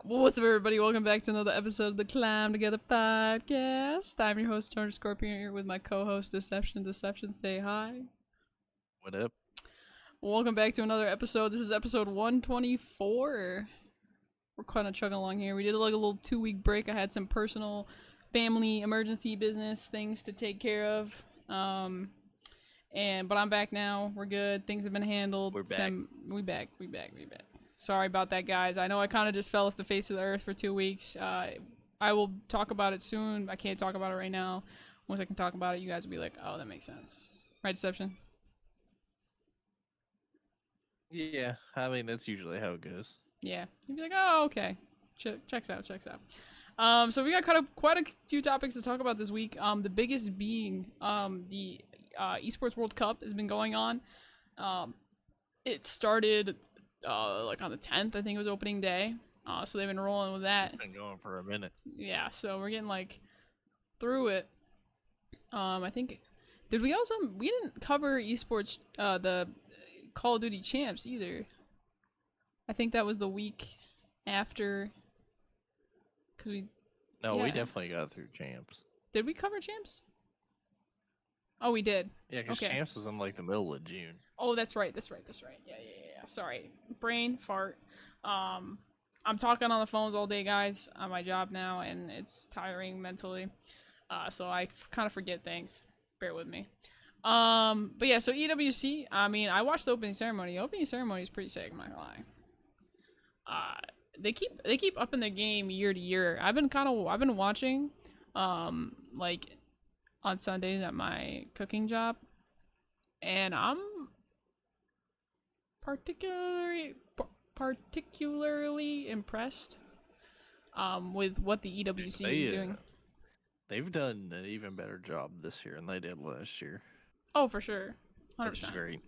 What's up, everybody? Welcome back to another episode of the Climb Together podcast. I'm your host, Turner Scorpion, here with my co-host, Deception. Deception, say hi. What up? Welcome back to another episode. This is episode 124. We're kind of chugging along here. We did like a little 2-week break. I had some personal family emergency business things to take care of. But I'm back now. We're good. Things have been handled. We're back. We back. Sorry about that, guys. I know I kind of just fell off the face of the earth for 2 weeks. I will talk about it soon. I can't talk about it right now. Once I can talk about it, you guys will be like, oh, that makes sense. Right, Deception? Yeah, I mean, that's usually how it goes. Yeah. You'd be like, oh, okay. Checks out. So we got quite a few topics to talk about this week. The biggest being the Esports World Cup has been going on. It started like on the 10th, I think it was opening day. So they've been rolling with that. It's been going for a minute. Yeah, so we're getting like through it. I think we didn't cover esports the Call of Duty champs either. I think that was the week after, cuz we definitely got through champs. Did we cover champs? Oh, we did. Yeah, because champs was in like the middle of June. Oh, that's right. Yeah. Sorry. Brain fart. I'm talking on the phones all day, guys, on my job now, and it's tiring mentally. So I kind of forget things. Bear with me. But yeah, so EWC, I mean, I watched the opening ceremony. The opening ceremony is pretty sick, I'm not gonna lie. They keep upping their game year to year. I've been watching, like on Sundays at my cooking job, and I'm particularly impressed with what the EWC is doing. They've done an even better job this year than they did last year. Oh, for sure. 100%. Which is great.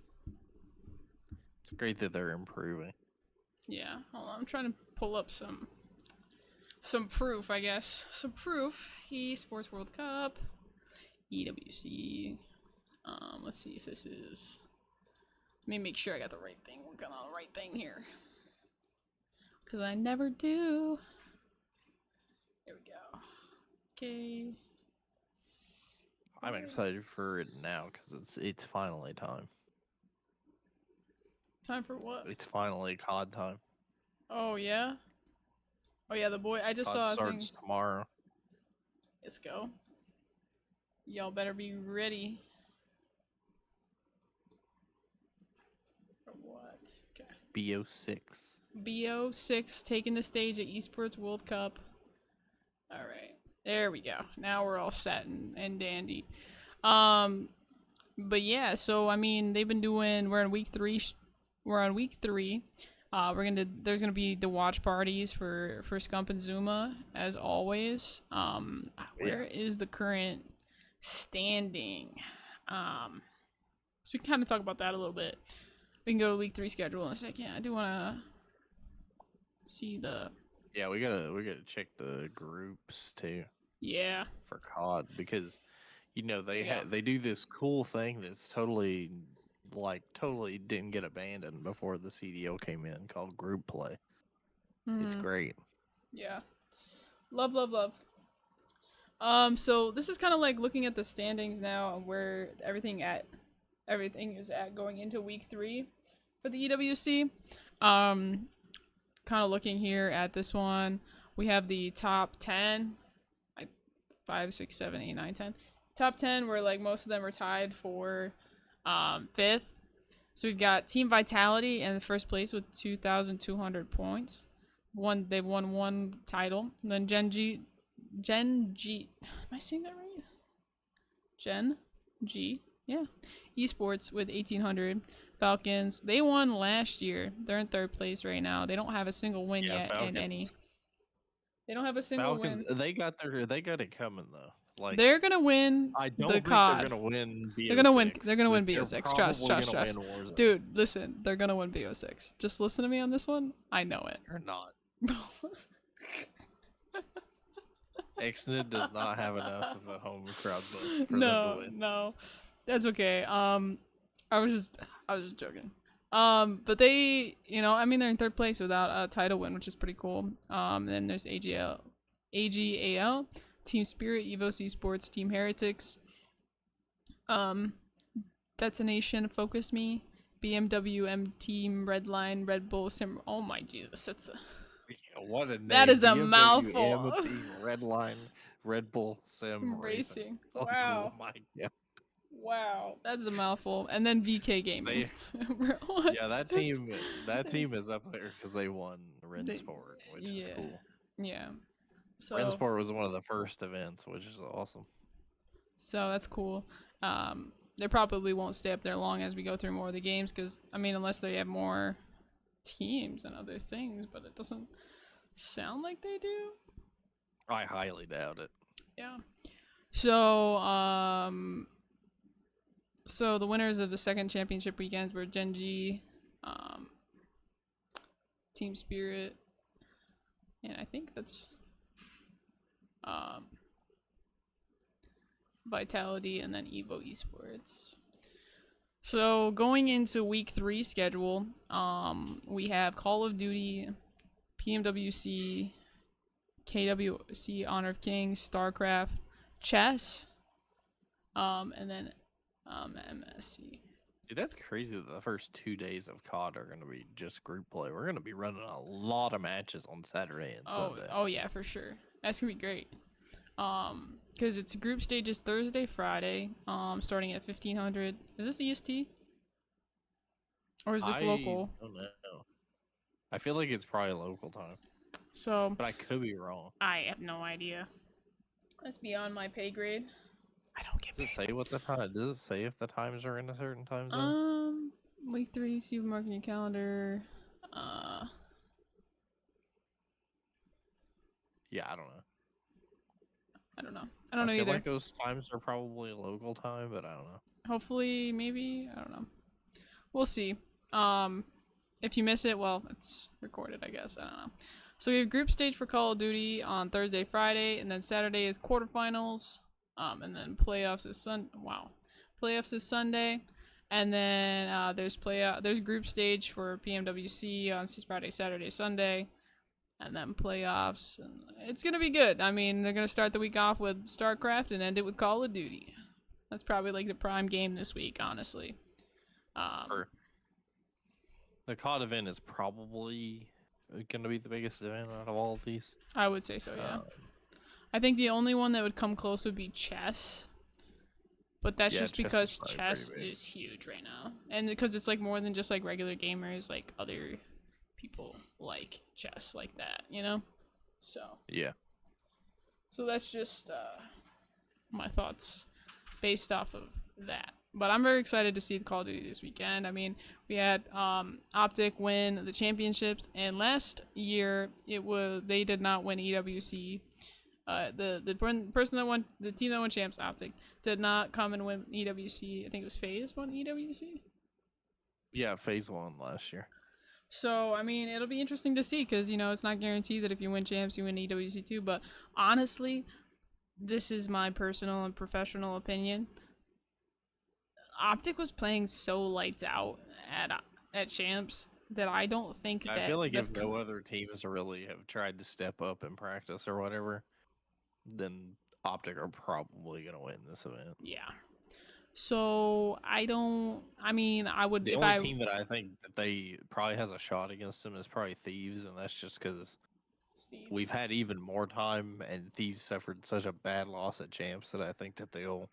It's great that they're improving. Yeah, hold on, I'm trying to pull up some proof, I guess. Some proof. Esports World Cup, EWC. Let's see if this is. Let me make sure I got the right thing. We're on the right thing here. Because I never do. There we go. Okay. I'm excited for it now because it's finally time. Time for what? It's finally COD time. Oh, yeah? Oh, yeah, the boy. I just COD saw a starts thing. tomorrow. Let's go. Y'all better be ready. What? Okay. BO6. BO6 taking the stage at Esports World Cup. Alright. There we go. Now we're all set and dandy. But yeah, so I mean, they've been doing. We're on week 3. There's gonna be the watch parties for Scump and Zuma as always. Where is the current standing? So we can kind of talk about that a little bit. We can go to week 3 schedule in a second. I do want to see the. Yeah, we gotta check the groups too. Yeah. For COD, because they do this cool thing that's totally didn't get abandoned before the CDO came in, called group play. Mm-hmm. It's great. Yeah. Love. So this is kind of like looking at the standings now and where everything is at going into week 3 for the EWC. Kind of looking here at this one, we have the top 10, like 5, 6, 7, 8, 9, 10. Top 10 where like most of them are tied for 5th. So we've got Team Vitality in first place with 2,200 points. They've won 1 title. And then Gen G. Am I saying that right? Gen G. Yeah. Esports with 1,800. Falcons, they won last year. They're in 3rd place right now. They don't have a single win yet in any. They don't have a single Falcons, win. They got it coming though. Like, they're gonna win. I don't the think COD. they're gonna win BO6. They're gonna win BO6. Trust. Dude, listen. They're gonna win BO6. Just listen to me on this one. I know it. They're not. Exnid does not have enough of a home crowd vote for them to win. No, that's okay. I was just joking. But they, I mean, they're in third place without a title win, which is pretty cool. Then there's AGAL, Team Spirit, EVOS Esports, Team Heretics, Detonation, Focus Me, BMW, M Team, Redline, Red Bull, Sim. Oh my Jesus, what a name! That is a BMW, mouthful. M-Team, Redline, Red Bull, Sim Racing. Wow. Oh my god. Wow, that's a mouthful. And then VK Gaming. Yeah, that team is up there because they won Rensport, which is cool. Yeah. So Rensport was one of the first events, which is awesome. So that's cool. They probably won't stay up there long as we go through more of the games, because I mean, unless they have more teams and other things, but it doesn't sound like they do. I highly doubt it. Yeah. So so the winners of the second championship weekends were Genji, Team Spirit, and I think that's Vitality, and then Evo Esports. So going into week 3 schedule, we have Call of Duty, PMWC, KWC, Honor of Kings, StarCraft, Chess, and then MSC. Dude, that's crazy that the first 2 days of COD are going to be just group play. We're going to be running a lot of matches on Saturday and Sunday. Oh yeah, for sure. That's gonna be great. Because it's group stages Thursday, Friday, starting at 1500. Is this EST? Or is this local? I don't know. I feel like it's probably local time. So, but I could be wrong. I have no idea. That's beyond my pay grade. I don't get. Does it say what the time? Does it say if the times are in a certain time zone? Week 3, see mark in your calendar. Yeah, I don't know. I don't know either. I feel like those times are probably local time, but I don't know. Hopefully, maybe, I don't know. We'll see. If you miss it, well, it's recorded, I guess. I don't know. So we have group stage for Call of Duty on Thursday, Friday, and then Saturday is quarterfinals. And then playoffs is Playoffs is Sunday, and then there's group stage for PMWC on Friday, Saturday, Sunday, and then playoffs. And it's gonna be good. I mean, they're gonna start the week off with StarCraft and end it with Call of Duty. That's probably like the prime game this week, honestly. The COD event is probably going to be the biggest event out of all of these. I would say so, yeah. I think the only one that would come close would be chess. But that's just because chess is huge right now. And because it's like more than just like regular gamers, like other people like chess like that, you know? So. Yeah. So that's just my thoughts based off of that. But I'm very excited to see the Call of Duty this weekend. I mean, we had Optic win the championships, and last year they did not win EWC. The person that won, the team that won champs, Optic, did not come and win EWC. I think it was FaZe won EWC. Yeah, FaZe won last year. So I mean, it'll be interesting to see because it's not guaranteed that if you win champs, you win EWC too. But honestly, this is my personal and professional opinion. Optic was playing so lights out at champs that I don't think I feel like if no other teams really have tried to step up in practice or whatever, then Optic are probably going to win this event. Yeah. So I would. The only team that I think that they probably has a shot against them is probably Thieves, and that's just because we've had even more time, and Thieves suffered such a bad loss at champs that I think that they'll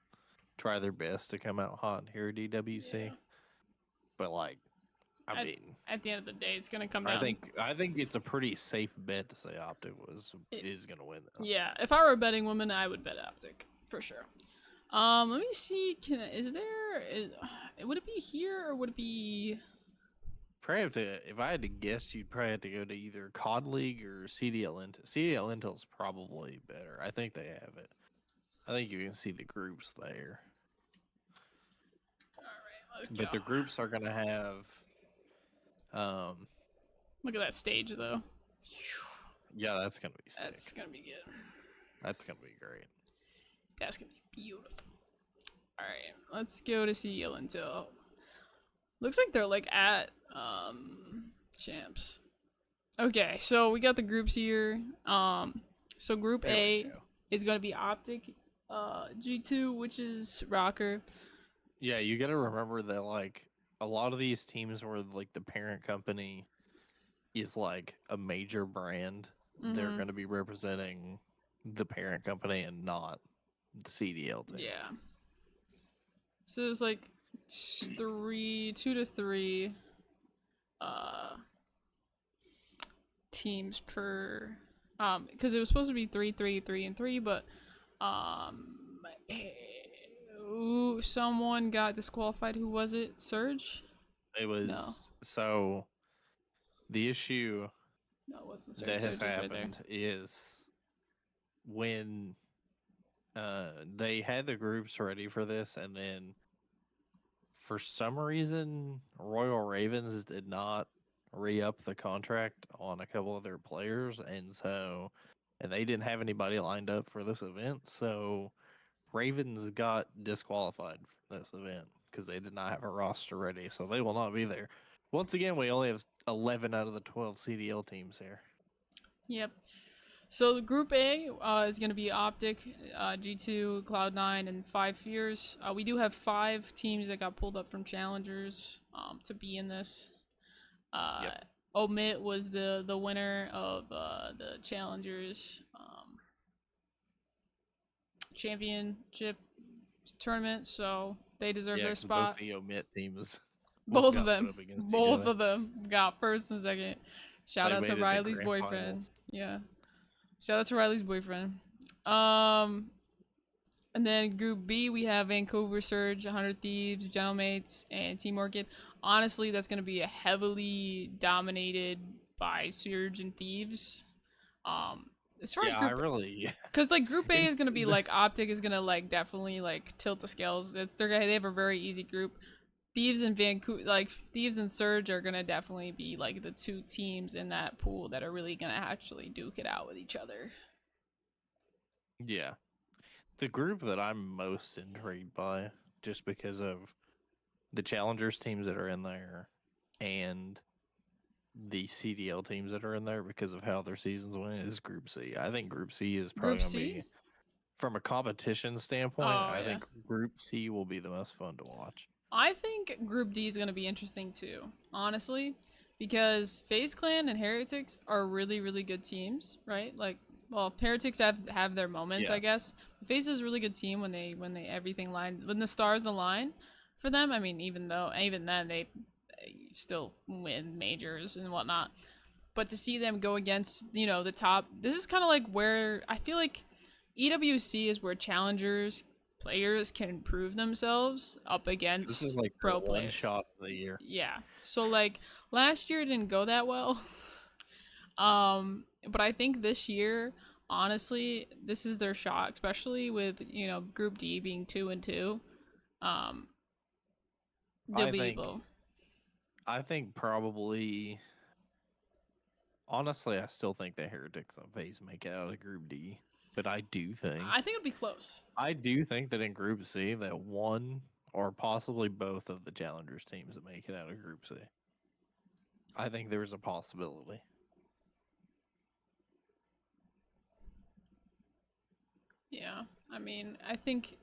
try their best to come out hot here at DWC. Yeah. But like, I mean, at the end of the day, it's gonna come down. I think it's a pretty safe bet to say Optic is gonna win this. Yeah, if I were a betting woman, I would bet Optic for sure. Let me see. Would it be here or would it be? Probably have to. If I had to guess, you'd probably have to go to either COD League or CDL Intel. CDL Intel's probably better. I think they have it. I think you can see the groups there. All right, let's go. But the groups are gonna have. Look at that stage, though. Yeah, that's gonna be sick. That's gonna be good. That's gonna be great. That's gonna be beautiful. All right, let's go to CDL Intel. Looks like they're like at champs. Okay, so we got the groups here. So Group A is gonna be Optic, G2, which is Rocker. Yeah, you got to remember that like a lot of these teams where like the parent company is like a major brand, they're going to be representing the parent company and not the CDL team. Yeah. So it's like 2 to 3 teams per because it was supposed to be 3, 3, 3, and 3, but someone got disqualified. Who was it? Surge? It was so the issue it wasn't Surge. that has Surge happened is when they had the groups ready for this, and then for some reason Royal Ravens did not re-up the contract on a couple of their players, and they didn't have anybody lined up for this event, so Ravens got disqualified from this event because they did not have a roster ready, so they will not be there. Once again, we only have 11 out of the 12 CDL teams here. Yep. So Group A is going to be Optic, G2, Cloud9, and 5 Fears. We do have 5 teams that got pulled up from Challengers to be in this. Yep. Omit was the winner of the Challengers championship tournament, so they deserve their spot. Both the Omit teams. Both of them got first and second. Shout out to Riley's boyfriend. Finals. Yeah. Shout out to Riley's boyfriend. And then Group B, we have Vancouver Surge, 100 Thieves, Gentlemates, and Team Orchid. Honestly, that's going to be a heavily dominated by Surge and Thieves. As far as Group because like Group A is going to be like Optic is going to like definitely like tilt the scales. They have a very easy group. Thieves and Thieves and Surge are gonna definitely be like the 2 teams in that pool that are really gonna actually duke it out with each other. Yeah. The group that I'm most intrigued by, just because of the Challengers teams that are in there and the CDL teams that are in there because of how their seasons went, is Group C. I think Group C is probably going to be, from a competition standpoint, I think Group C will be the most fun to watch. I think Group D is going to be interesting too, honestly, because FaZe Clan and Heretics are really, really good teams, right? Like, well, Heretics have their moments, I guess. FaZe is a really good team when the stars align for them. I mean, even then they still win majors and whatnot. But to see them go against, the top, this is kind of like where I feel like EWC is where challengers players can prove themselves up against this is like pro one players. Shot of the year. Yeah. So like last year didn't go that well. But I think this year, honestly, this is their shot, especially with, Group D being 2-2. They'll be able. I think probably honestly, I still think the Heretics and FaZe make it out of Group D. But I think it'll be close. I do think that in Group C, that one or possibly both of the Challengers teams that make it out of Group C. I think there's a possibility. Yeah, I mean, I think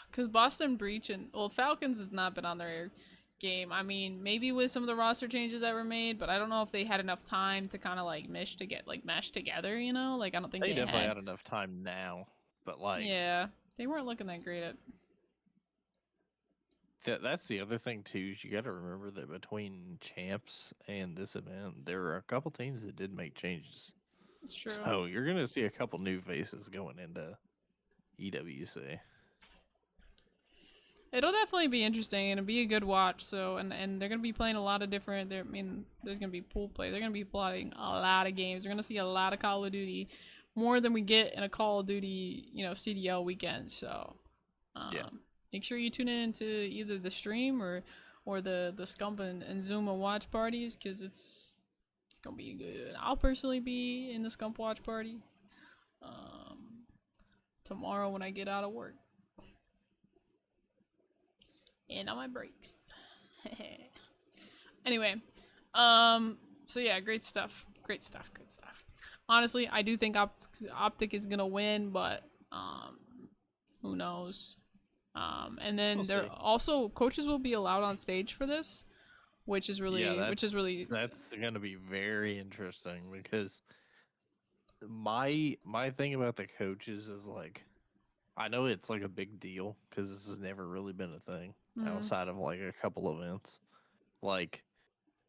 because Boston Breach and Falcons has not been on their game. I mean, maybe with some of the roster changes that were made, but I don't know if they had enough time to kind of like mesh together. Like I don't think they definitely had enough time now, but like they weren't looking that great at. That's the other thing too. Is you got to remember that between champs and this event, there are a couple teams that did make changes. That's true. So you're gonna see a couple new faces going into EWC. It'll definitely be interesting and it'll be a good watch. So and they're gonna be playing a lot of different. There's gonna be pool play. They're gonna be playing a lot of games. We're gonna see a lot of Call of Duty, more than we get in a Call of Duty, CDL weekend. So, make sure you tune in to either the stream or the Scump and Zuma watch parties because it's gonna be good. I'll personally be in the Scump watch party tomorrow when I get out of work. And on my breaks. Anyway, so yeah, great stuff. Great stuff. Good stuff. Honestly, I do think Optic is gonna win, but who knows? And then there also coaches will be allowed on stage for this, which is really that's gonna be very interesting because my thing about the coaches is like I know it's like a big deal because this has never really been a thing outside of like a couple events. Like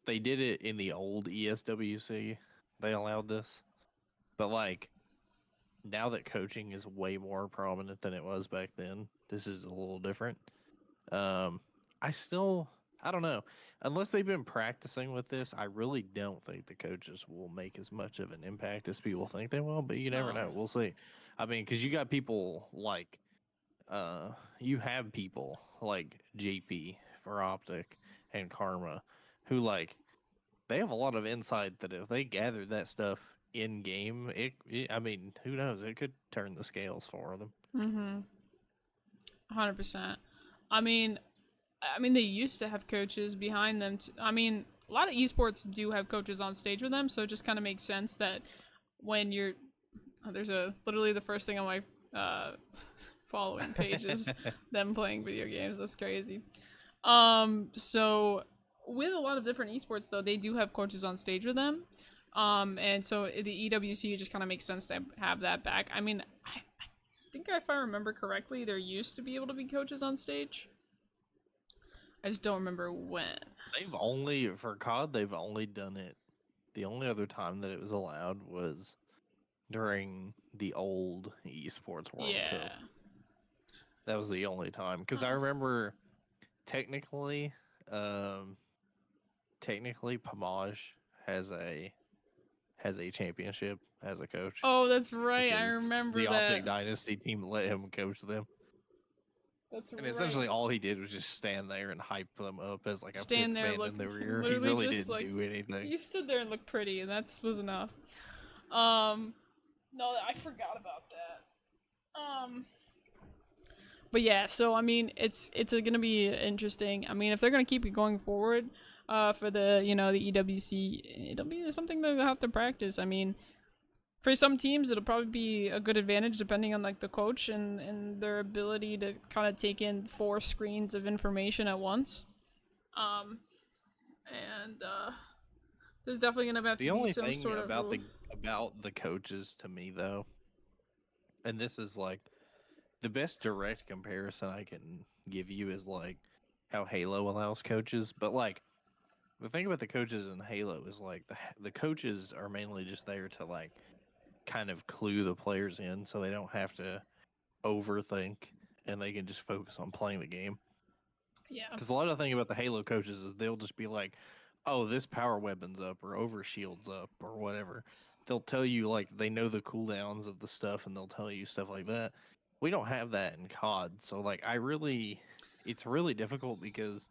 they did it in the old ESWC, they allowed this, but like now that coaching is way more prominent than it was back then, this is a little different. I still, I don't know. Unless they've been practicing with this, I really don't think the coaches will make as much of an impact as people think they will. But you never know. We'll see. I mean, because you got people like, you have people like JP for Optic and Karma, who like they have a lot of insight that if they gather that stuff in game, I mean, who knows? It could turn the scales for them. 100%. I mean, they used to have coaches behind them. I mean, a lot of esports do have coaches on stage with them, so it just kind of makes sense that when you're there's literally the first thing on my following page is them playing video games. That's crazy. So with a lot of different esports though, they do have coaches on stage with them. And so the EWC just kind of makes sense to have that back. I mean, I think if I remember correctly, there used to be able to be coaches on stage. I just don't remember when. They've only, for COD, they've only done it. The only other time that it was allowed was during the old Esports World Cup. That was the only time. Because I remember technically Pamaj has a championship as a coach. Oh, that's right. I remember the Optic Dynasty team let him coach them. That's and essentially all he did was just stand there and hype them up as like a stand fifth there, man look, in the rear. He really didn't do anything. He stood there and looked pretty, and that was enough. No, I forgot about that. But yeah, so I mean, it's gonna be interesting. I mean, if they're gonna keep it going forward, for the the EWC, it'll be something they'll have to practice. I mean, for some teams, it'll probably be a good advantage depending on like the coach and their ability to kind of take in 4 screens of information at once. And there's definitely gonna have to be some sort of about the coaches to me though, and this is like the best direct comparison I can give you is like how Halo allows coaches, but like the thing about the coaches in Halo is like the coaches are mainly just there to like kind of clue the players in so they don't have to overthink and they can just focus on playing the game. Yeah. Because a lot of the thing about the Halo coaches is they'll just be like, oh, this power weapon's up or overshield's up or whatever. They'll tell you like they know the cooldowns of the stuff and they'll tell you stuff like that. We don't have that in COD. So like it's really difficult because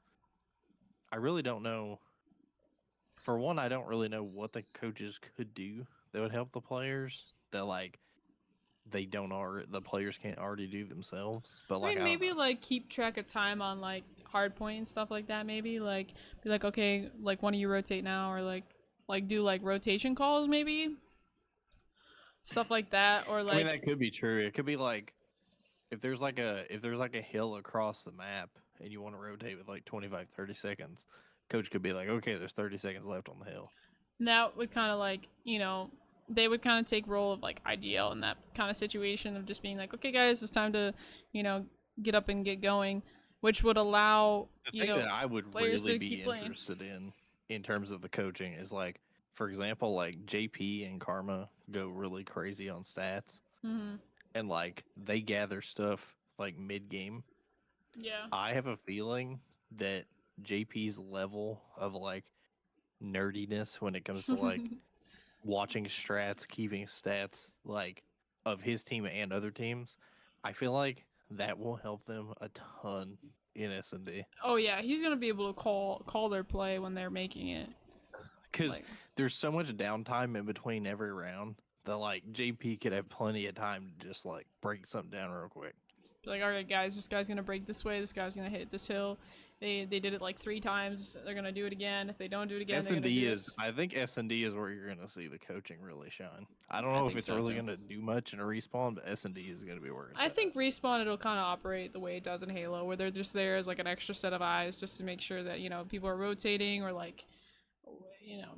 I really don't know. For one, I don't really know what the coaches could do that would help the players that like the players can't already do themselves. But like maybe like keep track of time on like hardpoint and stuff like that. Maybe like be like, okay, like one of you rotate now, or like do like rotation calls, maybe stuff like that. Or like, I mean, that could be true. It could be like if there's like a hill across the map and you want to rotate with like 25, 30 seconds, coach could be like, okay, there's 30 seconds left on the hill. That would kind of like, they would kind of take role of like IDL in that kind of situation of just being like, okay, guys, it's time to, get up and get going, which would allow the thing that I would really be interested in terms of the coaching is like, for example, like JP and Karma go really crazy on stats, and like they gather stuff like mid game. Yeah, I have a feeling that JP's level of like nerdiness when it comes to like watching strats, keeping stats like of his team and other teams, I feel like that will help them a ton in S&D. Oh yeah, he's gonna be able to call their play when they're making it. Because there's so much downtime in between every round that like JP could have plenty of time to just like break something down real quick. Be like, all right, guys, this guy's gonna break this way. This guy's gonna hit this hill. They did it like 3 times. They're gonna do it again. If they don't do it again, they're gonna do this. I think S&D is where you're gonna see the coaching really shine. I don't I know if think it's so, really too. gonna do much in a respawn, but S&D is gonna be where it's I at. think Respawn, it'll kind of operate the way it does in Halo, where they're just there as like an extra set of eyes, just to make sure that people are rotating, or like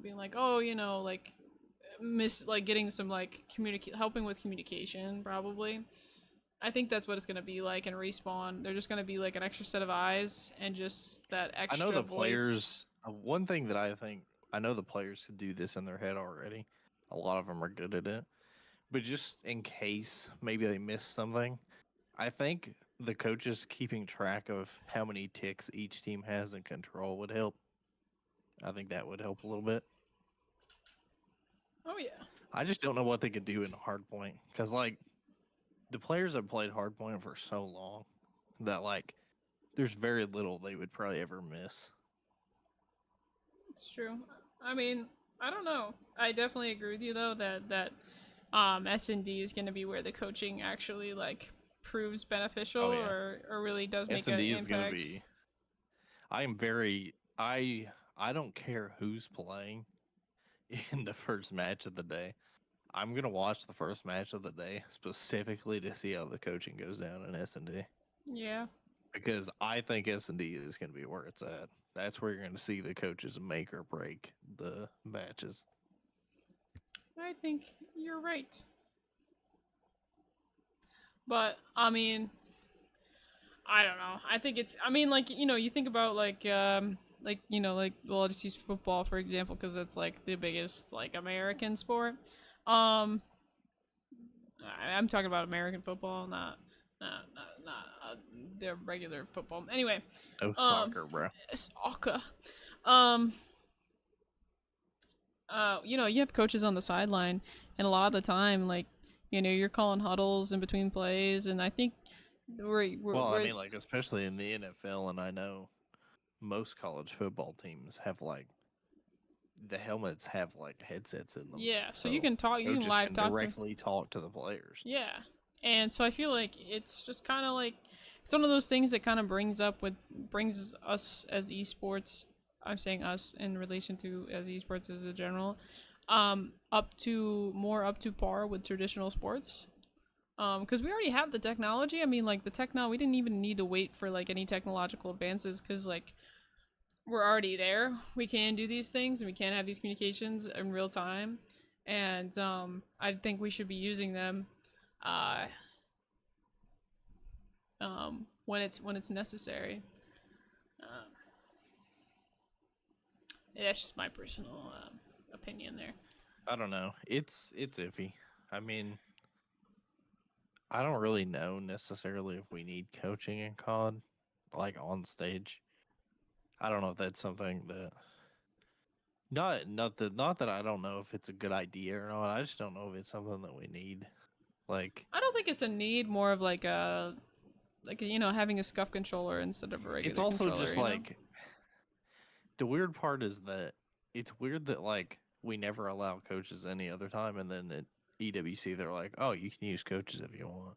being like, oh, like getting some like helping with communication, probably. I think that's what it's gonna be like in Respawn. They're just gonna be like an extra set of eyes and just that extra I know the voice. players. One thing that I know the players could do this in their head already. A lot of them are good at it, but just in case maybe they miss something, I think the coaches keeping track of how many ticks each team has in control would help. I think that would help a little bit. Oh yeah. I just don't know what they could do in hardpoint, because like the players have played hardpoint for so long that like there's very little they would probably ever miss. It's true. I mean, I don't know. I definitely agree with you though that S&D is going to be where the coaching actually like proves beneficial, or really does make an S&D impact. is going to be. I am very. I don't care who's playing in the first match of the day. I'm gonna watch the first match of the day specifically to see how the coaching goes down in S&D. Yeah. Because I think S&D is going to be where it's at. That's where you're going to see the coaches make or break the matches. I think you're right. But I mean, I don't know. I think it's. I mean, like you think about like well, I'll just use football for example because it's like the biggest like American sport. I'm talking about American football, not the regular football. Anyway, No soccer, bro. Soccer. You have coaches on the sideline, and a lot of the time, like, you're calling huddles in between plays, and I think I mean, like, especially in the NFL, and I know most college football teams have, like, the helmets have, like, headsets in them. Yeah, so you can talk, you can live talk directly talk to the players. Yeah, and so I feel like it's just kind of like, it's one of those things that kind of brings us as esports. I'm saying us in relation to as esports as a general, up to par with traditional sports. Because we already have the technology. I mean, like we didn't even need to wait for like any technological advances, because like we're already there. We can do these things, and we can have these communications in real time, and I think we should be using them, uh, when it's necessary. That's just my personal opinion there. I don't know. It's iffy. I mean, I don't really know necessarily if we need coaching in COD, like on stage. I don't know if that's something that not that I don't know if it's a good idea or not. I just don't know if it's something that we need. Like, I don't think it's a need, more of like having a scuff controller instead of a regular. It's also controller, just like the weird part is that it's weird that like we never allow coaches any other time, and then at EWC they're like, oh, you can use coaches if you want.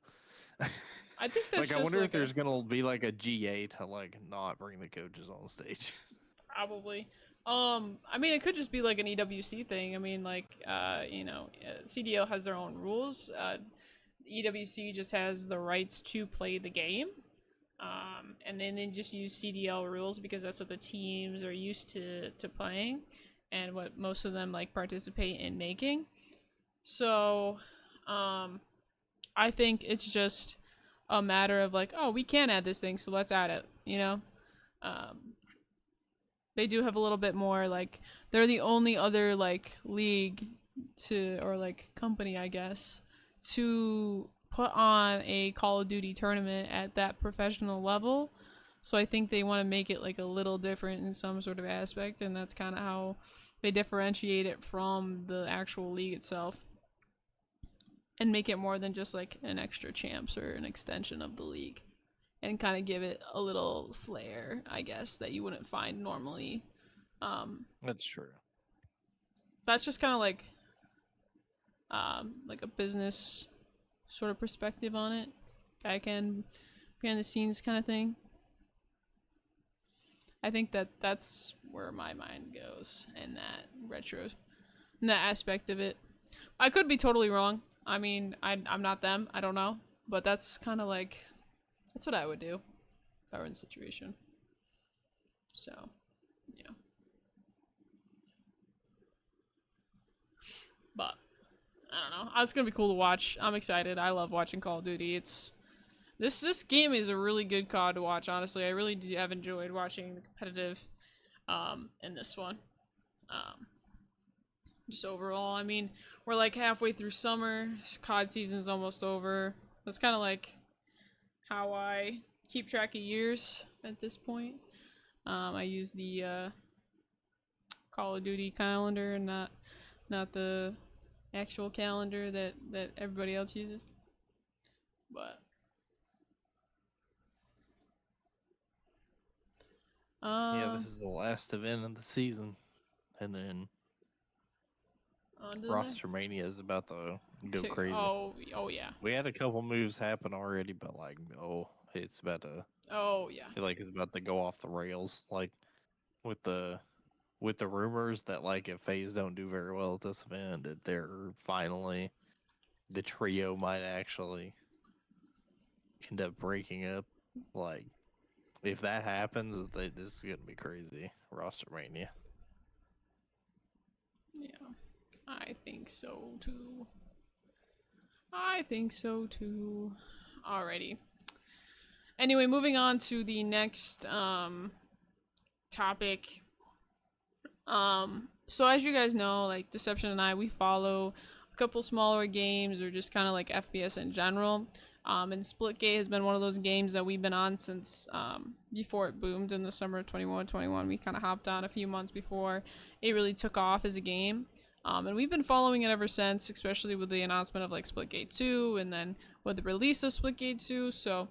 I think that's like, I wonder if there's gonna be like a GA to like not bring the coaches on stage. Probably. I mean, it could just be like an EWC thing. I mean, like, CDL has their own rules. EWC just has the rights to play the game. And then they just use CDL rules because that's what the teams are used to playing, and what most of them like participate in making. So, I think it's just a matter of like, oh, we can add this thing, so let's add it. They do have a little bit more, like, they're the only other like league or like company, I guess, to put on a Call of Duty tournament at that professional level. So I think they want to make it like a little different in some sort of aspect, and that's kind of how they differentiate it from the actual league itself, and make it more than just like an extra champs or an extension of the league, and kind of give it a little flair, I guess, that you wouldn't find normally. That's true. That's just kind of like a business sort of perspective on it. I can behind the scenes kind of thing. I think that's where my mind goes in that aspect of it. I could be totally wrong. I mean, I'm not them. I don't know, but that's kind of like that's what I would do if I were in the situation. So, yeah. But I don't know. It's gonna be cool to watch. I'm excited. I love watching Call of Duty. It's this game is a really good COD to watch. Honestly, I really have enjoyed watching the competitive in this one. Just overall, I mean, we're like halfway through summer. COD season's almost over. That's kind of like how I keep track of years at this point. I use the Call of Duty calendar and not the actual calendar that everybody else uses. But yeah, this is the last event of the season, and then Roster Mania is about to go crazy. Oh yeah. We had a couple moves happen already, but like, it's about to. Oh yeah. I feel like it's about to go off the rails. Like with the rumors that like if FaZe don't do very well at this event, that they're finally the trio might actually end up breaking up. Like if that happens, this is gonna be crazy. Roster Mania. Yeah, I think so too. Alrighty. Anyway, moving on to the next topic. So as you guys know, like Deception and I, we follow a couple smaller games or just kind of like FPS in general. And Splitgate has been one of those games that we've been on since before it boomed in the summer of 21. We kind of hopped on a few months before it really took off as a game. And we've been following it ever since, especially with the announcement of like Splitgate 2 and then with the release of Splitgate 2. So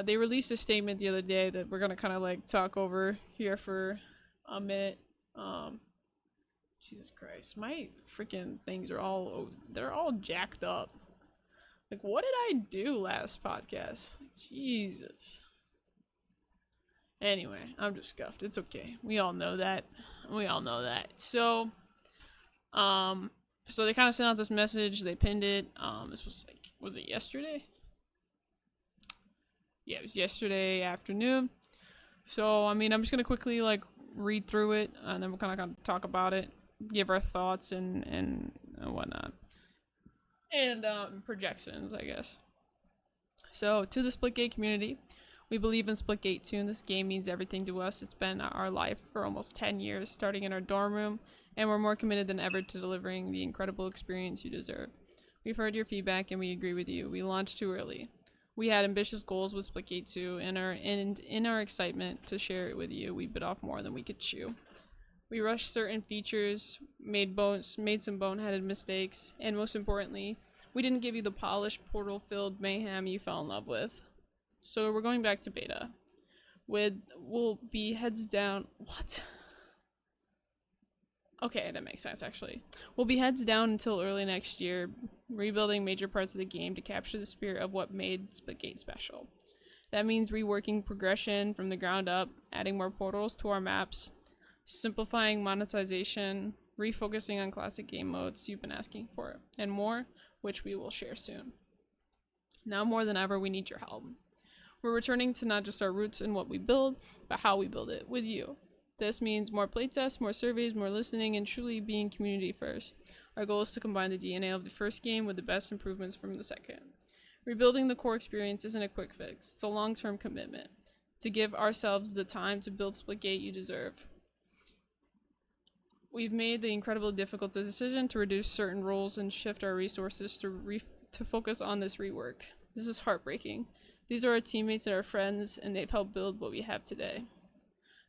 they released a statement the other day that we're going to kind of like talk over here for a minute. Jesus Christ, my freaking things are they're all jacked up. Like, what did I do last podcast? Jesus. Anyway, I'm just scuffed. It's okay. We all know that. So, so they kind of sent out this message. They pinned it. This was like, was it yesterday? Yeah, it was yesterday afternoon. So, I mean, I'm just gonna quickly like read through it, and then we're kind of gonna talk about it, give our thoughts and whatnot. And projections, I guess. So, to the Splitgate community, we believe in Splitgate 2, and this game means everything to us. It's been our life for almost 10 years, starting in our dorm room, and we're more committed than ever to delivering the incredible experience you deserve. We've heard your feedback, and we agree with you. We launched too early. We had ambitious goals with Splitgate 2, and in our excitement to share it with you, we bit off more than we could chew. We rushed certain features, made some boneheaded mistakes, and most importantly, we didn't give you the polished, portal-filled mayhem you fell in love with. So we're going back to beta. We'll be heads down. What? Okay, that makes sense, actually. We'll be heads down until early next year, rebuilding major parts of the game to capture the spirit of what made Splitgate special. That means reworking progression from the ground up, adding more portals to our maps, simplifying monetization, refocusing on classic game modes you've been asking for, and more, which we will share soon. Now more than ever, we need your help. We're returning to not just our roots in what we build, but how we build it with you. This means more playtests, more surveys, more listening, and truly being community first. Our goal is to combine the DNA of the first game with the best improvements from the second. Rebuilding the core experience isn't a quick fix, it's a long-term commitment. To give ourselves the time to build Splitgate you deserve. We've made the incredibly difficult decision to reduce certain roles and shift our resources to focus on this rework. This is heartbreaking. These are our teammates and our friends, and they've helped build what we have today.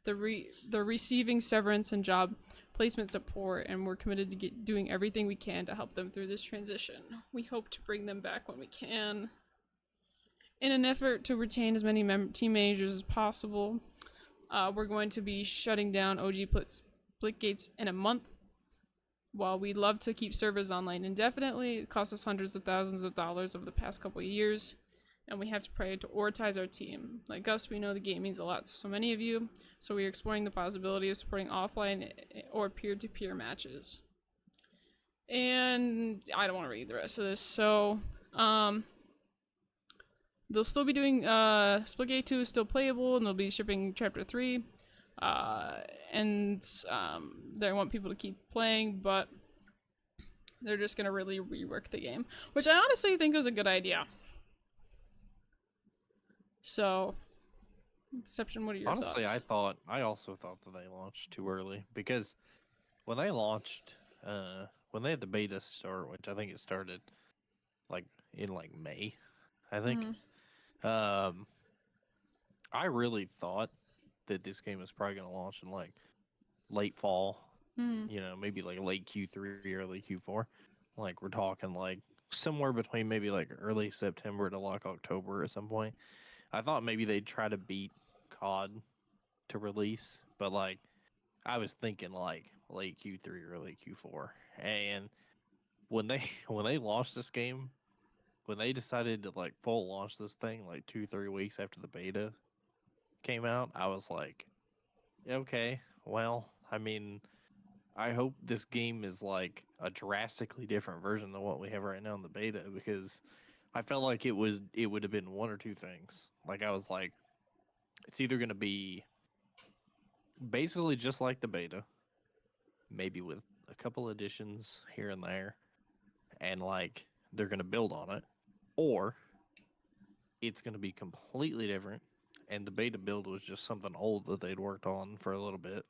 They're receiving severance and job placement support, and we're committed to doing everything we can to help them through this transition. We hope to bring them back when we can. In an effort to retain as many team managers as possible, we're going to be shutting down OG Splitgates in a month. While we'd love to keep servers online indefinitely, it costs us hundreds of thousands of dollars over the past couple of years, and we have to prioritize our team. Like us, we know the game means a lot to so many of you, so we are exploring the possibility of supporting offline or peer-to-peer matches. And I don't want to read the rest of this, so they'll still be doing Splitgate 2 is still playable, and they'll be shipping Chapter 3. And they want people to keep playing, but they're just gonna really rework the game, which I honestly think was a good idea. So, Deception, what are your Honestly, thoughts? I also thought that they launched too early because when they launched, when they had the beta start, which I think it started like in like May, I think. Um, I really thought that this game was probably going to launch in like late fall, maybe like late Q3, early Q4. Like we're talking like somewhere between maybe like early September to like October at some point. I thought maybe they'd try to beat COD to release, but like I was thinking like late Q3, early Q4. And when they when they launched this game, when they decided to like full launch this thing like 2-3 weeks after the beta came out, I was like, okay, well, I mean, I hope this game is like a drastically different version than what we have right now in the beta because I felt like it would have been one or two things. Like I was like, it's either going to be basically just like the beta, maybe with a couple additions here and there, and like they're going to build on it, or it's going to be completely different. And the beta build was just something old that they'd worked on for a little bit,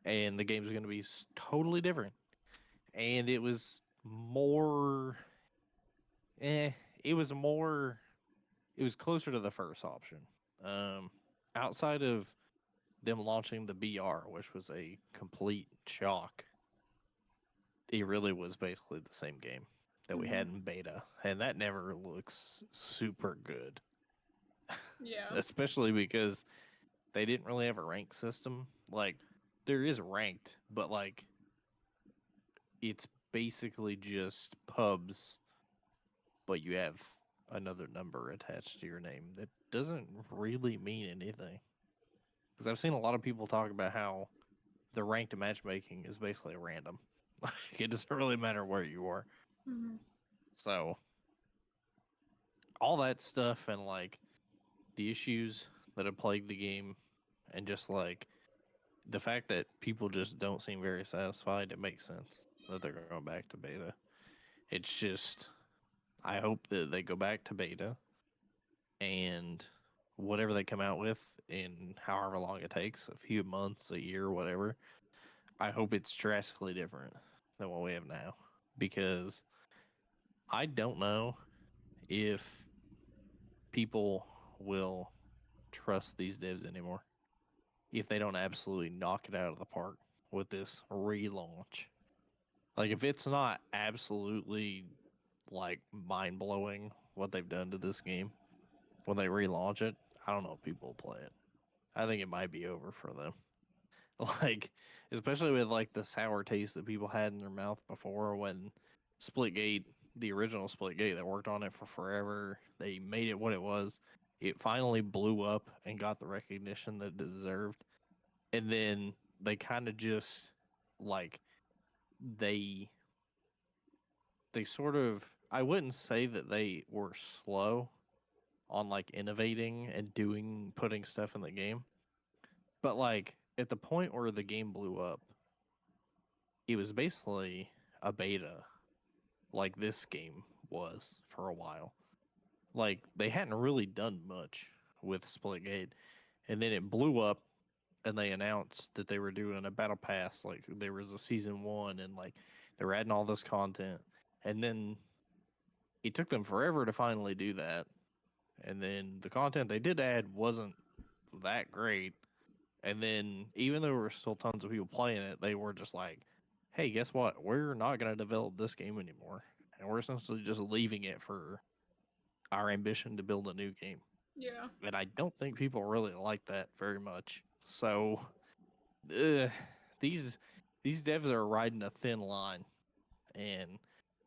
and the game's going to be totally different. And it was more, eh, it was more, it was closer to the first option. Um, Outside of them launching the BR, which was a complete shock, it really was basically the same game that we had in beta, and that never looks super good. Yeah. Especially because they didn't really have a rank system. Like there is ranked, but like it's basically just pubs, but you have another number attached to your name that doesn't really mean anything. Because I've seen a lot of people talk about how the ranked matchmaking is basically random. Like it doesn't really matter where you are. Mm-hmm. So all that stuff and like the issues that have plagued the game and just like the fact that people just don't seem very satisfied, it makes sense that they're going back to beta. It's just, I hope that they go back to beta and whatever they come out with in however long it takes, a few months, a year, whatever, I hope it's drastically different than what we have now. Because I don't know if people will trust these devs anymore if they don't absolutely knock it out of the park with this relaunch. Like if it's not absolutely like mind blowing what they've done to this game when they relaunch it, I don't know if people will play it. I think it might be over for them. Like, especially with like the sour taste that people had in their mouth before when Splitgate, the original Splitgate that worked on it for forever, they made it what it was. It finally blew up and got the recognition that it deserved. And then they kind of just like they they sort of, I wouldn't say that they were slow on like innovating and doing putting stuff in the game, but like at the point where the game blew up, it was basically a beta like this game was for a while. Like they hadn't really done much with Splitgate, and then it blew up, and they announced that they were doing a battle pass. Like there was a season one, and like they were adding all this content, and then it took them forever to finally do that. And then the content they did add wasn't that great. And then even though there were still tons of people playing it, they were just like, "Hey, guess what? We're not going to develop this game anymore, and we're essentially just leaving it for our ambition to build a new game." Yeah. And I don't think people really like that very much. So uh, these these devs are riding a thin line, and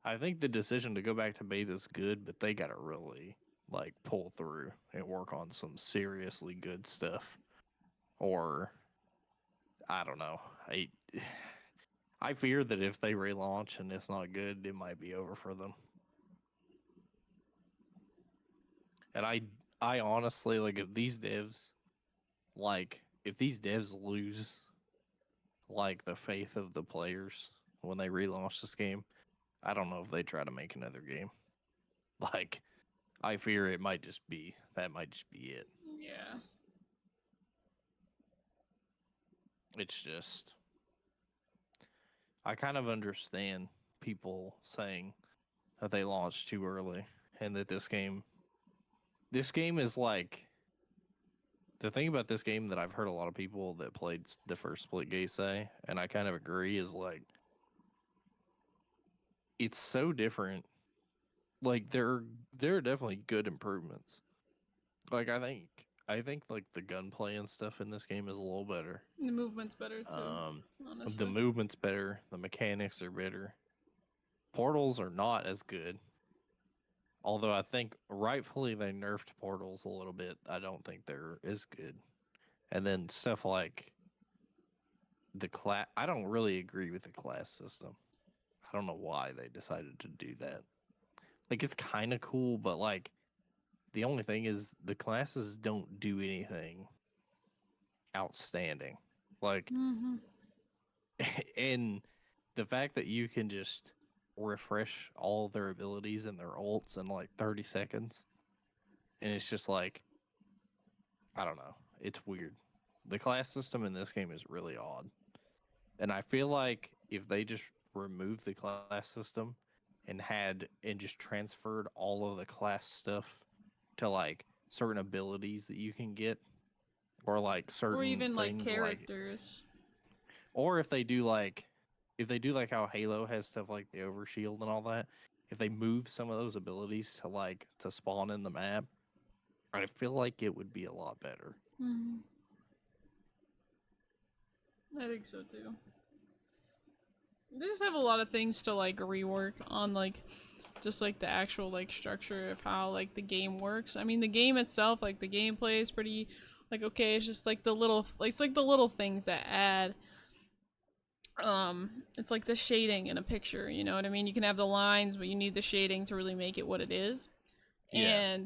I think the decision to go back to beta is good, but they got to really. like pull through and work on some seriously good stuff. Or I don't know. I fear that if they relaunch and it's not good, it might be over for them. And I honestly, like, if these devs lose like the faith of the players when they relaunch this game, I don't know if they try to make another game. Like, I fear it might just be it. Yeah. It's just, I kind of understand people saying that they launched too early and that this game is like, the thing about this game that I've heard a lot of people that played the first Splitgate say, and I kind of agree, is like, it's so different. Like, there are definitely good improvements. Like, I think like the gunplay and stuff in this game is a little better. The movement's better too. Honestly, the movement's better. The mechanics are better. Portals are not as good. Although I think rightfully they nerfed portals a little bit. I don't think they're as good. And then stuff like the class. I don't really agree with the class system. I don't know why they decided to do that. Like, it's kind of cool, but like, the only thing is the classes don't do anything outstanding. Like, and the fact that you can just refresh all their abilities and their ults in like 30 seconds, and it's just like, I don't know, it's weird. The class system in this game is really odd, and I feel like if they just removed the class system and just transferred all of the class stuff to like certain abilities that you can get, or like certain or even like things, like, characters. or if they do like how Halo has stuff like the overshield and all that, if they move some of those abilities to like to spawn in the map, I feel like it would be a lot better. I think so too. They just have a lot of things to like rework on, like just like the actual like structure of how like the game works. I mean, the game itself, like the gameplay is pretty like okay. It's just like the little like it's like the little things that add. It's like the shading in a picture. You know what I mean? You can have the lines, but you need the shading to really make it what it is. Yeah.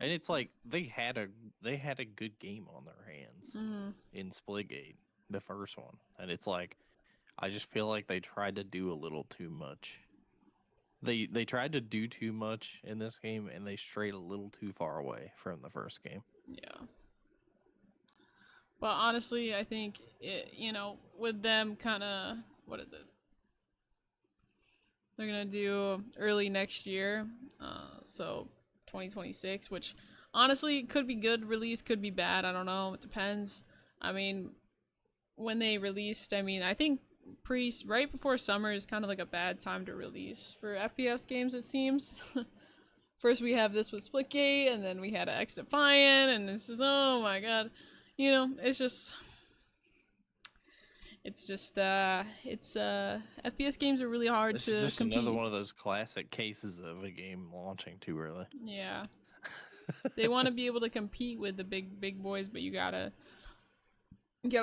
And it's like they had a good game on their hands in Splitgate, the first one, and it's like, I just feel like they tried to do a little too much. They tried to do too much in this game, and they strayed a little too far away from the first game. Yeah. But honestly, I think it, you know, with them kind of, what is it? They're gonna do early next year, so 2026, which honestly could be good release, could be bad. I don't know. It depends. I mean, when they released, I mean, I think right before summer is kind of like a bad time to release for FPS games. It seems. First we have this with Splitgate, and then we had X Defiant, and it's just, oh my god, you know, it's just FPS games are really hard This is to just compete. another one of those classic cases of a game launching too early. Yeah. They want to be able to compete with the big boys, but you gotta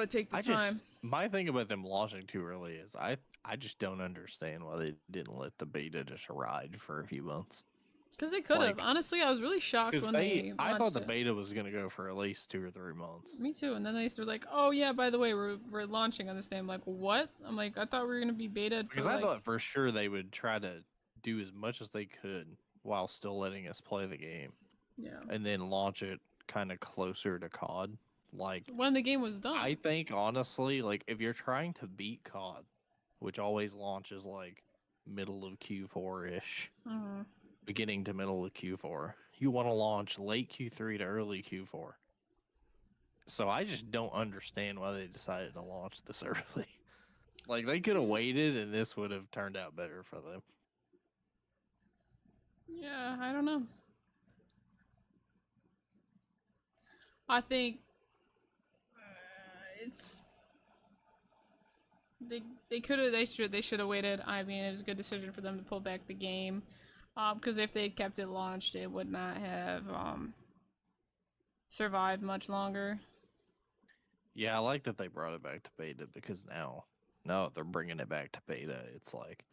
take the time. My thing about them launching too early is I just don't understand why they didn't let the beta just ride for a few months. Because they could have. Like, Honestly, I was really shocked when they I launched thought the it. beta was gonna go for at least 2 or 3 months. Me too. And then they were like, "Oh yeah, by the way, we're launching on this day." I'm like, "What?" I'm like, "I thought we were gonna be beta." Because I thought for sure they would try to do as much as they could while still letting us play the game. Yeah. And then launch it kind of closer to COD. Like, when the game was done. I think honestly, like, if you're trying to beat COD, which always launches like middle of Q4 ish, beginning to middle of Q4, you want to launch late Q3 to early Q4. So I just don't understand why they decided to launch this early. Like, they could have waited, and this would have turned out better for them. Yeah, I don't know. I think it's they should have waited. I mean, it was a good decision for them to pull back the game. Because if they kept it launched, it would not have survived much longer. Yeah, I like that they brought it back to beta because now they're bringing it back to beta. It's like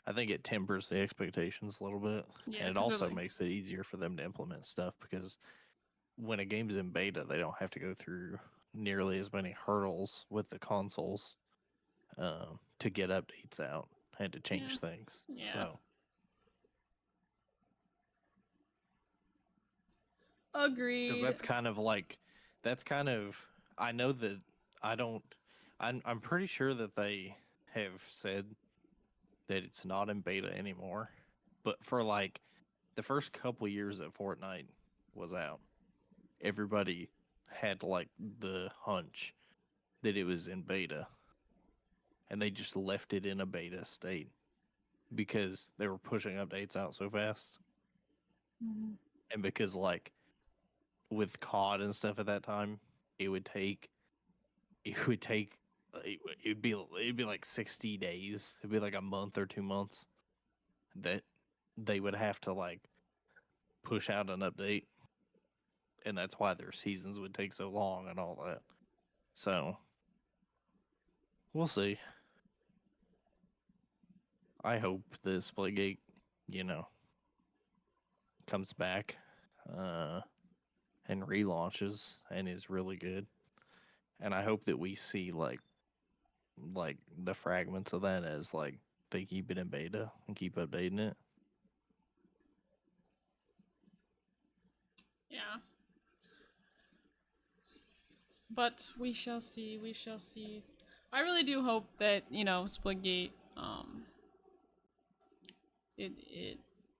I think it tempers the expectations a little bit, Yeah, and it because also makes it easier for them to implement stuff because when a game's in beta, they don't have to go through nearly as many hurdles with the consoles to get updates out and to change things. Yeah. So because Agreed. that's kind of I know that I don't I'm pretty sure that they have said that it's not in beta anymore, but for like the first couple years that Fortnite was out, everybody had like the hunch that it was in beta, and they just left it in a beta state because they were pushing updates out so fast. Mm-hmm. And because like with COD and stuff at that time, it would take it would take it'd be like 60 days. It'd be like a month or 2 months that they would have to like push out an update, and that's why their seasons would take so long and all that. So, we'll see. I hope the Splitgate, you know, comes back and relaunches and is really good. And I hope that we see like the fragments of that as like they keep it in beta and keep updating it. Yeah. But we shall see. We shall see. I really do hope that Splitgate, it it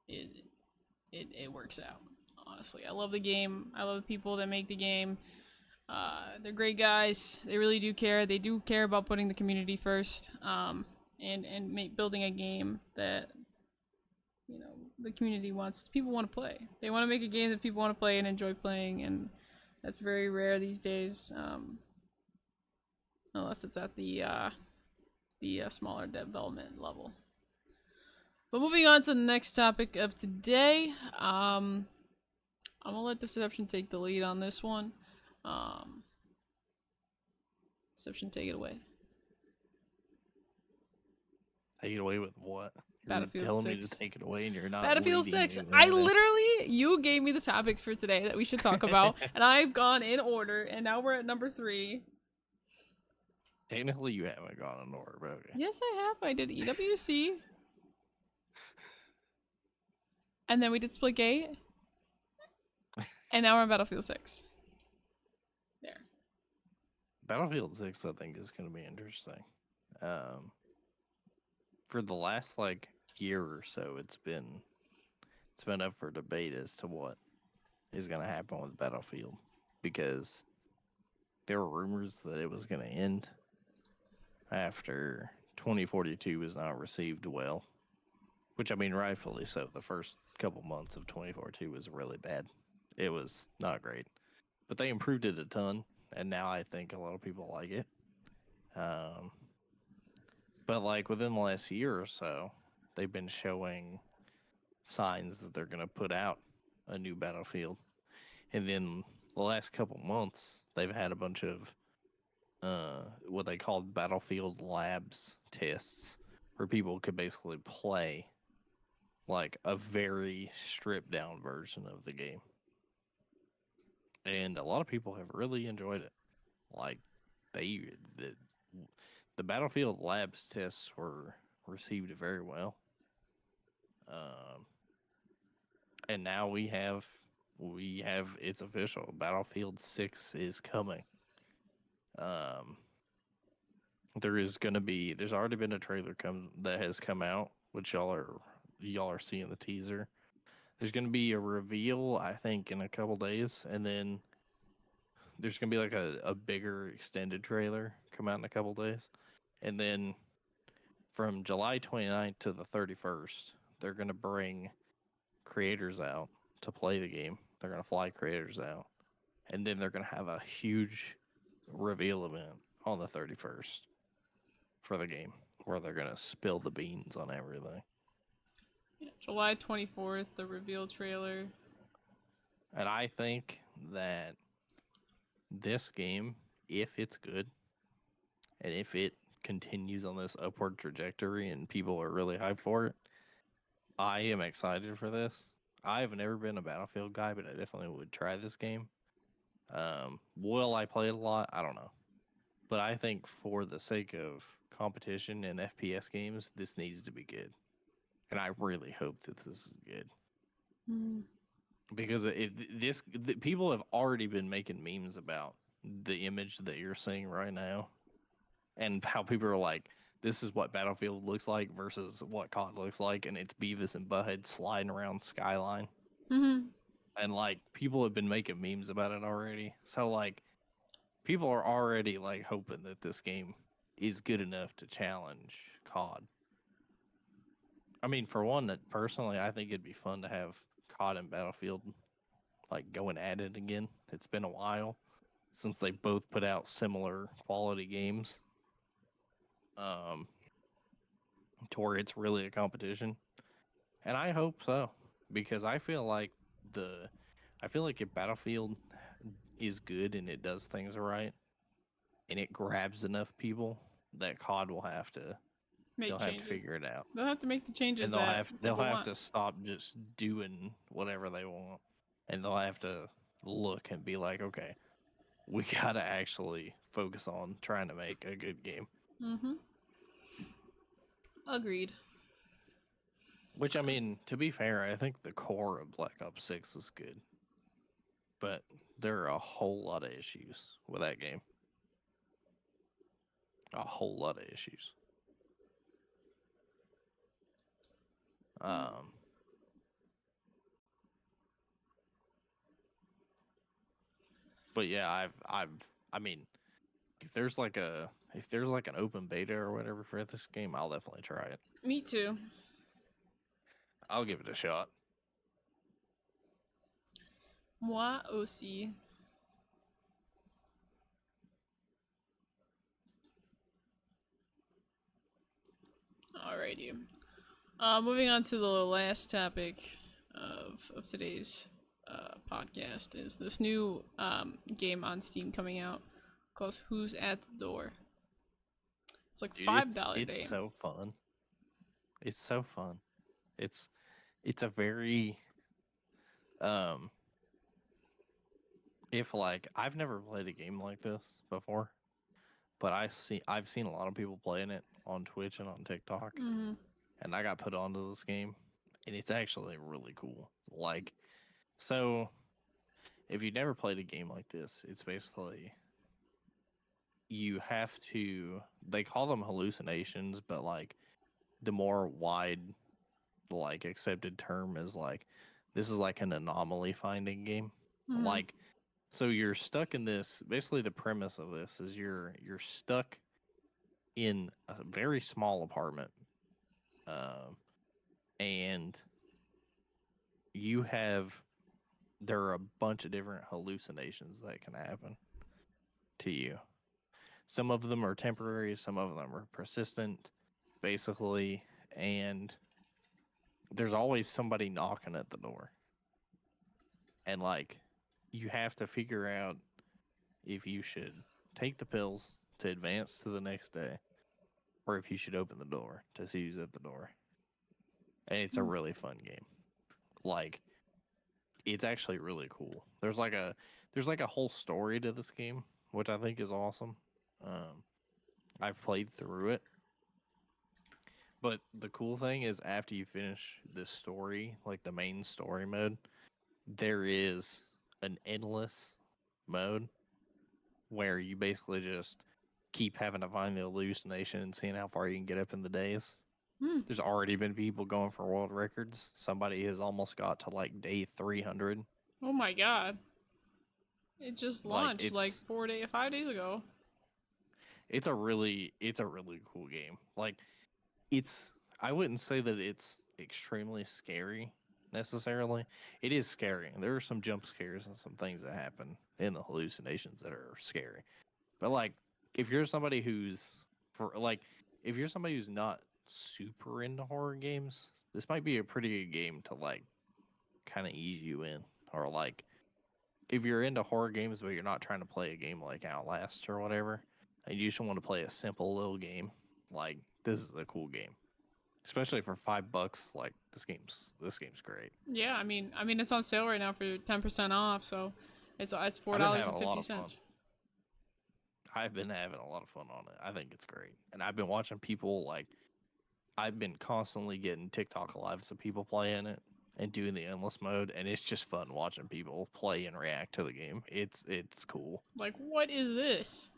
it it works out. Honestly, I love the game. I love the people that make the game. They're great guys. They really do care. They do care about putting the community first. And building a game that the community wants. People want to play. They want to make a game that people want to play and enjoy playing, and that's very rare these days. Unless it's at the smaller development level. But moving on to the next topic of today, I'm gonna let Deception take the lead on this one. Um, Deception, take it away. Take it away with what? You're Battlefield telling 6. me to take it away, and you're not. Battlefield 6. I anything. literally, you gave me the topics for today that we should talk about, and I've gone in order, and now we're at number 3. Technically, you haven't gone in order, but okay. Yes, I have. I did EWC. And then we did Splitgate. And now we're on Battlefield 6. There. Battlefield 6, I think, is going to be interesting. For the last like year or so, it's been up for debate as to what is going to happen with Battlefield, because there were rumors that it was going to end after 2042 was not received well, which I mean, rightfully so. The first couple months of 2042 was really bad. It was not great, but they improved it a ton, and now I think a lot of people like it. But like within the last year or so, they've been showing signs that they're going to put out a new Battlefield. And then the last couple months, they've had a bunch of what they called Battlefield Labs tests, where people could basically play like a very stripped down version of the game. And a lot of people have really enjoyed it. Like the Battlefield Labs tests were received very well. And now we have it's official. Battlefield 6 is coming. There's already been a trailer that has come out, which y'all are seeing the teaser. There's gonna be a reveal, I think, in a couple days, and then there's gonna be like a bigger extended trailer come out in a couple days. And then from July 29th to the 31st, they're gonna bring creators out to play the game. They're gonna fly creators out, and then they're gonna have a huge reveal event on the 31st for the game, where they're gonna spill the beans on everything. Yeah, July 24th, the reveal trailer. And I think that this game, if it's good, and if it continues on this upward trajectory and people are really hyped for it, I am excited for this. I have never been a Battlefield guy, but I definitely would try this game. Will I play it a lot? I don't know. But I think for the sake of competition and FPS games, this needs to be good. And I really hope that this is good. Mm. Because if people have already been making memes about the image that you're seeing right now and how people are like, this is what Battlefield looks like versus what COD looks like, and it's Beavis and Butthead sliding around Skyline. Mm-hmm. And like people have been making memes about it already. So like people are already like hoping that this game is good enough to challenge COD. I mean, for one, that personally, I think it'd be fun to have COD and Battlefield like going at it again. It's been a while since they both put out similar quality games. To where it's really a competition, and I hope so because I feel like if Battlefield is good and it does things right and it grabs enough people, that COD will have to Make they'll have to changes. figure it out. They'll have to make the changes And that they'll people have want. to stop just doing whatever they want. And they'll have to look and be like, okay, we gotta actually focus on trying to make a good game. Mm-hmm. Agreed. Which I mean, to be fair, I think the core of Black Ops 6 is good. But there are a whole lot of issues with that game. A whole lot of issues. Um, but yeah, I mean, if there's like an open beta or whatever for this game, I'll definitely try it. Me too. I'll give it a shot. Moi aussi. Alrighty. Moving on to the last topic of today's podcast is this new game on Steam coming out called Who's at the Door. It's like Dude, $5 it's game. so fun. It's so fun. It's it's a very um if like I've never played a game like this before, but I've seen a lot of people playing it on Twitch and on TikTok, Mm-hmm. and I got put onto this game, and it's actually really cool. Like, so if you've never played a game like this, it's basically you have to. They call them hallucinations, but like the more wide, like accepted term is like this is like an anomaly finding game. Mm-hmm. Like, so you're stuck in this. Basically, the premise of this is you're stuck in a very small apartment, um, and you have there are a bunch of different hallucinations that can happen to you. Some of them are temporary, some of them are persistent, basically, and there's always somebody knocking at the door. And like you have to figure out if you should take the pills to advance to the next day or if you should open the door to see who's at the door. And it's a really fun game. Like it's actually really cool. There's like a whole story to this game, which I think is awesome. Um, I've played through it, but the cool thing is after you finish this story, like the main story mode, there is an endless mode where you basically just keep having to find the hallucination and seeing how far you can get up in the days. Mm. There's already been people going for world records. Somebody has almost got to like day 300. Oh my god. It just Like launched like 5 days ago. it's a really cool game. Like it's I wouldn't say that it's extremely scary necessarily. It is scary. There are some jump scares and some things that happen in the hallucinations that are scary. But like if you're somebody who's for like if you're somebody who's not super into horror games, this might be a pretty good game to like kind of ease you in, or like if you're into horror games but you're not trying to play a game like Outlast or whatever, and you just want to play a simple little game, like this is a cool game, especially for $5. Like this game's great. Yeah, I mean it's on sale right now for 10% off, so it's I've been having a lot of fun. $4.50. I've been having a lot of fun on it. I think it's great, and I've been watching people like I've been constantly getting TikTok lives of people playing it and doing the endless mode, and it's just fun watching people play and react to the game. It's cool. Like, what is this?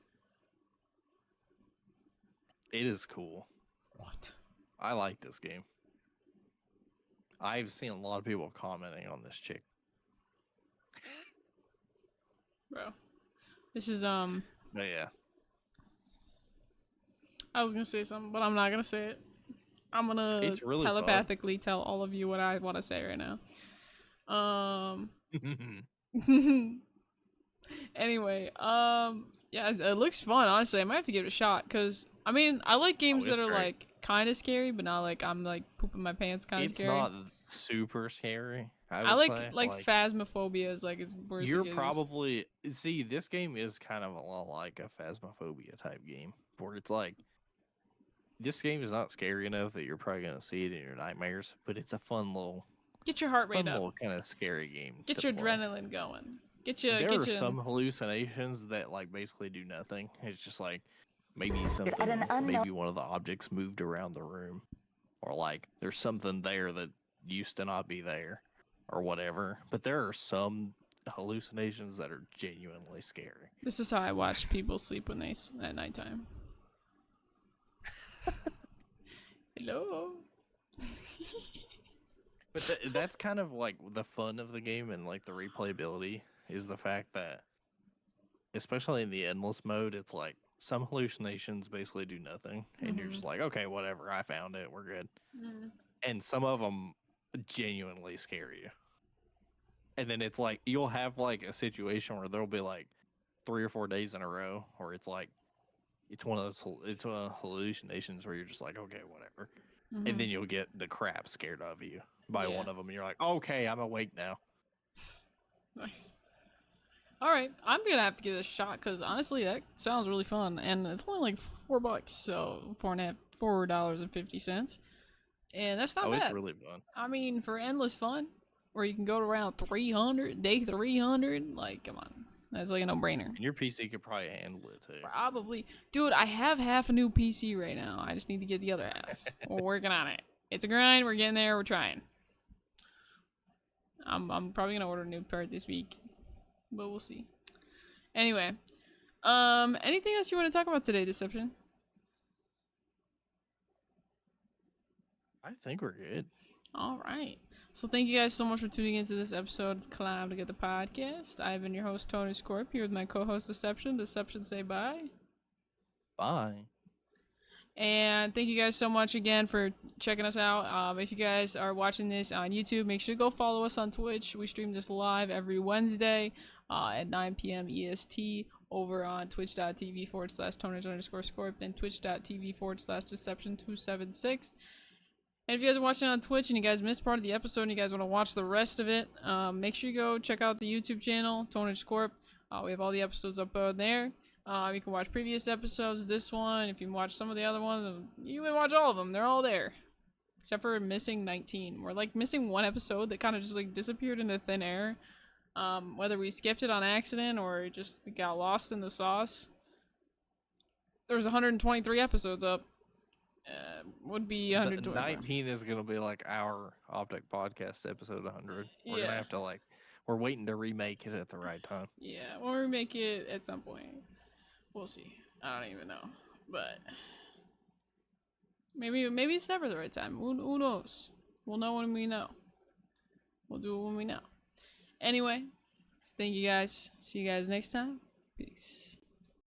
It is cool. What? I like this game. I've seen a lot of people commenting on this chick. Bro. This is But yeah. I was gonna say something, but I'm not gonna say it. I'm gonna really telepathically tell all of you what I want to say right now. Anyway, yeah, it looks fun. Honestly, I might have to give it a shot because I mean, I like games that are great. like kind of scary, but not like I'm like pooping my pants kind of scary. It's not super scary. I like Phasmophobia is like it's worse. You're probably see this game is kind of a lot like a Phasmophobia type game where it's like this game is not scary enough that you're probably gonna see it in your nightmares, but it's a fun little get your heart rate up, kind of scary game. Get your adrenaline going. There are some hallucinations that like basically do nothing. It's just like maybe something, maybe one of the objects moved around the room, or like there's something there that used to not be there, or whatever. But there are some hallucinations that are genuinely scary. This is how I watch people sleep when they at nighttime. Hello. But that's kind of like the fun of the game, and like the replayability is the fact that, especially in the endless mode, it's like some hallucinations basically do nothing, and you're just like, okay, whatever, I found it, we're good. And some of them genuinely scare you. And then it's like you'll have like a situation where there'll be like 3 or 4 days in a row where it's like it's one of those hallucinations where you're just like, okay, whatever. And then you'll get the crap scared of you by one of them, and you're like, okay, I'm awake now. Nice. All right, I'm gonna have to give it a shot because honestly, that sounds really fun, and it's only like $4, so $4.50, and that's not bad. It's really fun. I mean, for endless fun, where you can go to around 300, day 300, like, come on. That's like a no-brainer. And your PC could probably handle it, too. Probably. Dude, I have half a new PC right now. I just need to get the other half. We're working on it. It's a grind. We're getting there. We're trying. I'm probably going to order a new part this week. But we'll see. Anyway. Anything else you want to talk about today, Deception? I think we're good. All right. So thank you guys so much for tuning into this episode of Climb to Get the Podcast. I've been your host, Tony Scorp, here with my co-host, Deception. Deception, say bye. Bye. And thank you guys so much again for checking us out. If you guys are watching this on YouTube, make sure to go follow us on Twitch. We stream this live every Wednesday at 9 p.m. EST over on twitch.tv/Toners_Scorp and twitch.tv/Deception276. And if you guys are watching on Twitch and you guys missed part of the episode and you guys want to watch the rest of it, make sure you go check out the YouTube channel, Tonage Corp. We have all the episodes up there. You can watch previous episodes, this one. If you watch some of the other ones, you can watch all of them. They're all there. Except for missing 19. We're like missing one episode that kind of just like disappeared into thin air. Whether we skipped it on accident or it just got lost in the sauce. There was 123 episodes up. Would be 120. 19 is gonna be like our Optic Podcast episode 100. We're gonna have to we're waiting to remake it at the right time. Yeah, we'll remake it at some point. We'll see. I don't even know, but maybe it's never the right time. Who knows? We'll know when we know. We'll do it when we know. Anyway, thank you guys. See you guys next time. Peace.